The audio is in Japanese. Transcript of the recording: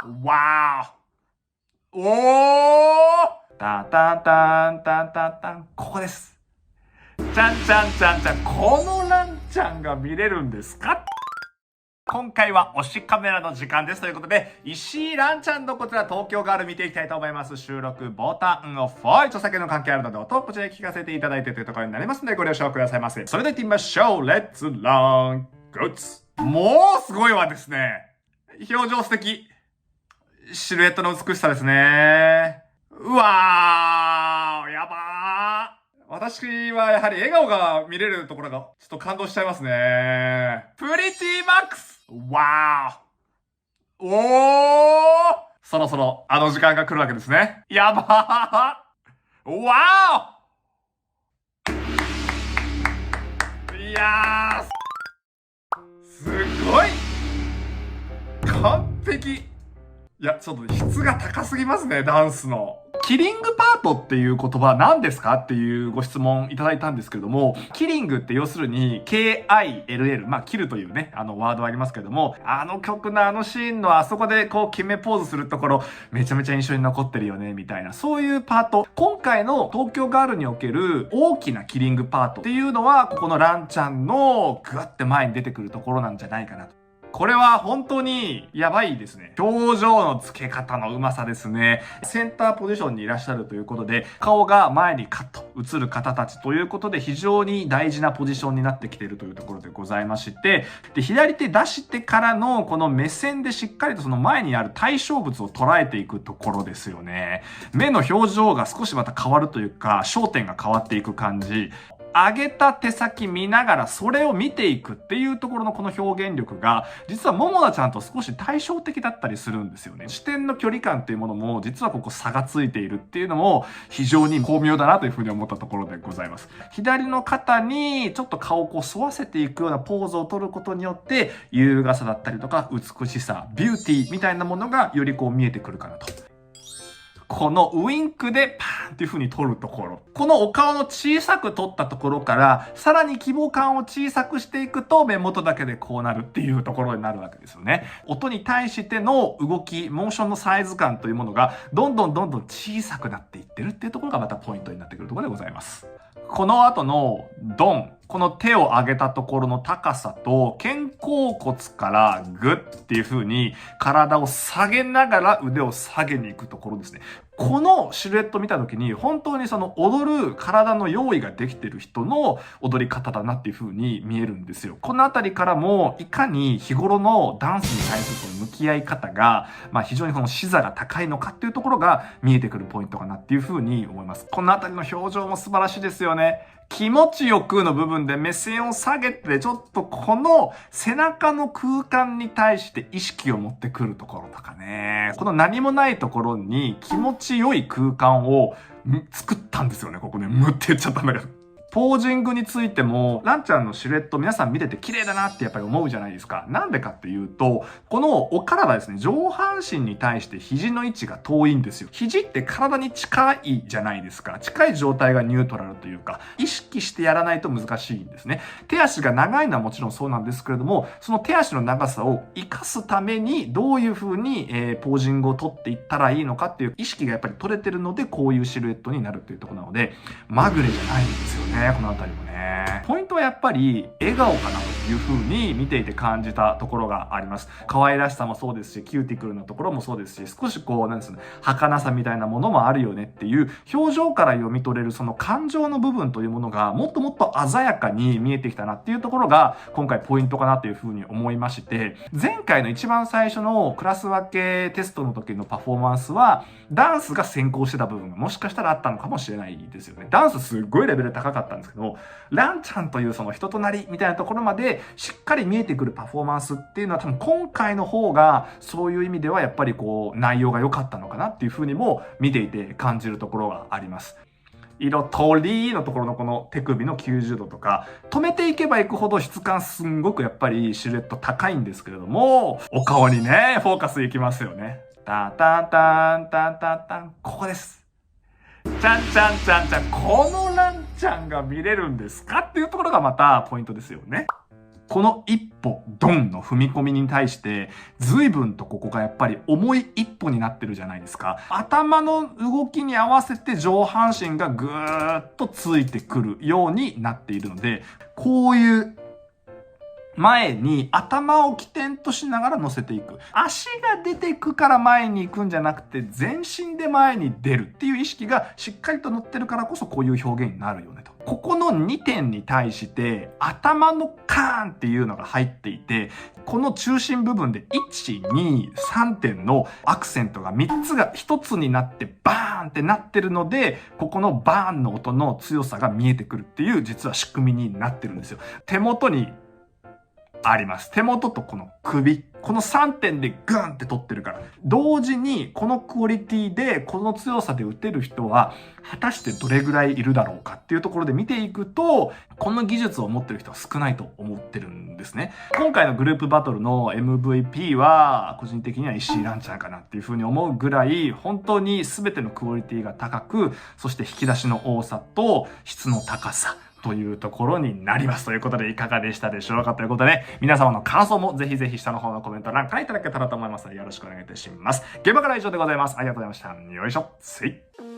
わーおータンタンタンタンタンタン、ここです。ちゃんちゃんちゃんちゃん、このランちゃんが見れるんですか？今回は推しカメラの時間ですということで、石井蘭ちゃんのこちら東京ガール見ていきたいと思います。収録ボタンを4、著作権の関係あるので音をこちらで聞かせていただいてというところになりますのでご了承くださいませ。それでは行ってみましょう。レッツラングッズ。もうすごいわですね。表情素敵。シルエットの美しさですね。うわー、やばー。私はやはり笑顔が見れるところがちょっと感動しちゃいますね。プリティマックス。わー。おー。そろそろあの時間が来るわけですね。やばー。わー。いやー。すごい。完璧。いや、ちょっと質が高すぎますね、ダンスの。キリングパートっていう言葉何ですかっていうご質問いただいたんですけれども、キリングって要するに KILL、まあ、キルというね、ワードありますけれども、あの曲のあのシーンのあそこでこう決めポーズするところ、めちゃめちゃ印象に残ってるよね、みたいな、そういうパート。今回の東京ガールにおける大きなキリングパートっていうのは、ここのランちゃんのグワッて前に出てくるところなんじゃないかなと。これは本当にやばいですね。表情の付け方のうまさですね。センターポジションにいらっしゃるということで、顔が前にカッと映る方たちということで、非常に大事なポジションになってきているというところでございまして、で、左手出してからのこの目線でしっかりとその前にある対象物を捉えていくところですよね。目の表情が少しまた変わるというか、焦点が変わっていく感じ。上げた手先見ながらそれを見ていくっていうところのこの表現力が実は桃田ちゃんと少し対照的だったりするんですよね。視点の距離感っていうものも実はここ差がついているっていうのも非常に巧妙だなというふうに思ったところでございます。左の肩にちょっと顔をこう沿わせていくようなポーズを取ることによって優雅さだったりとか美しさ、ビューティーみたいなものがよりこう見えてくるかなと。このウインクでパーンっていう風に撮るところ。このお顔の小さく撮ったところから、さらに規模感を小さくしていくと目元だけでこうなるっていうところになるわけですよね。音に対しての動き、モーションのサイズ感というものがどんどん小さくなっていってるっていうところがまたポイントになってくるところでございます。この後のドン。この手を上げたところの高さと肩甲骨からグッっていう風に体を下げながら腕を下げに行くところですね。このシルエット見た時に本当にその踊る体の用意ができてる人の踊り方だなっていう風に見えるんですよ。このあたりからもいかに日頃のダンスに対するその向き合い方が、非常にこの視座が高いのかっていうところが見えてくるポイントかなっていう風に思います。このあたりの表情も素晴らしいですよね。気持ちよくの部分で目線を下げて、ちょっとこの背中の空間に対して意識を持ってくるところとかね。この何もないところに気持ちよい空間を作ったんですよね。ここね、って言っちゃったんだけど。ポージングについても、ランちゃんのシルエット皆さん見てて綺麗だなってやっぱり思うじゃないですか。なんでかっていうと、このお体ですね、上半身に対して肘の位置が遠いんですよ。肘って体に近いじゃないですか。近い状態がニュートラルというか、意識してやらないと難しいんですね。手足が長いのはもちろんそうなんですけれども、その手足の長さを活かすためにどういう風に、ポージングを取っていったらいいのかっていう意識がやっぱり取れてるので、こういうシルエットになるっていうところなので、まぐれじゃないんですよね。このあたりもね。ポイントはやっぱり笑顔かなという風に見ていて感じたところがあります。可愛らしさもそうですし、キューティクルなところもそうですし、少しこう、なんですね、儚さみたいなものもあるよねっていう表情から読み取れるその感情の部分というものがもっともっと鮮やかに見えてきたなっていうところが今回ポイントかなという風に思いまして、前回の一番最初のクラス分けテストの時のパフォーマンスはダンスが先行してた部分がもしかしたらあったのかもしれないですよね。ダンスすっごいレベル高かったんですけど、ランちゃんというその人となりみたいなところまでしっかり見えてくるパフォーマンスっていうのは多分今回の方がそういう意味ではやっぱりこう内容が良かったのかなっていう風にも見ていて感じるところがあります。色とりのところのこの手首の90度とか、止めていけばいくほど質感すんごくやっぱりシルエット高いんですけれども、お顔にね、フォーカスいきますよね。タンタンタンタンタンタン、ここです。ちゃんちゃんちゃんちゃん、このランちゃんが見れるんですかっていうところがまたポイントですよね。この一歩ドンの踏み込みに対して随分とここがやっぱり重い一歩になってるじゃないですか。頭の動きに合わせて上半身がぐーっとついてくるようになっているので、こういう前に頭を起点としながら乗せていく。足が出てくから前に行くんじゃなくて、全身で前に出るっていう意識がしっかりと乗ってるからこそこういう表現になるよねと。ここの2点に対して頭のカーンっていうのが入っていて、この中心部分で1、2、3点のアクセントが3つが1つになってバーンってなってるので、ここのバーンの音の強さが見えてくるっていう実は仕組みになってるんですよ。手元にあります。手元とこの首。この3点でグーンって取ってるから。同時にこのクオリティでこの強さで打てる人は果たしてどれぐらいいるだろうかっていうところで見ていくと、この技術を持ってる人は少ないと思ってるんですね。今回のグループバトルの MVP は個人的には石井蘭ちゃんかなっていうふうに思うぐらい、本当に全てのクオリティが高く、そして引き出しの多さと質の高さというところになります。ということでいかがでしたでしょうかということで、皆様の感想もぜひぜひ下の方のコメント欄からいただけたらと思いますのでよろしくお願いいたします。現場からは以上でございます。ありがとうございました。よいしょ。せい。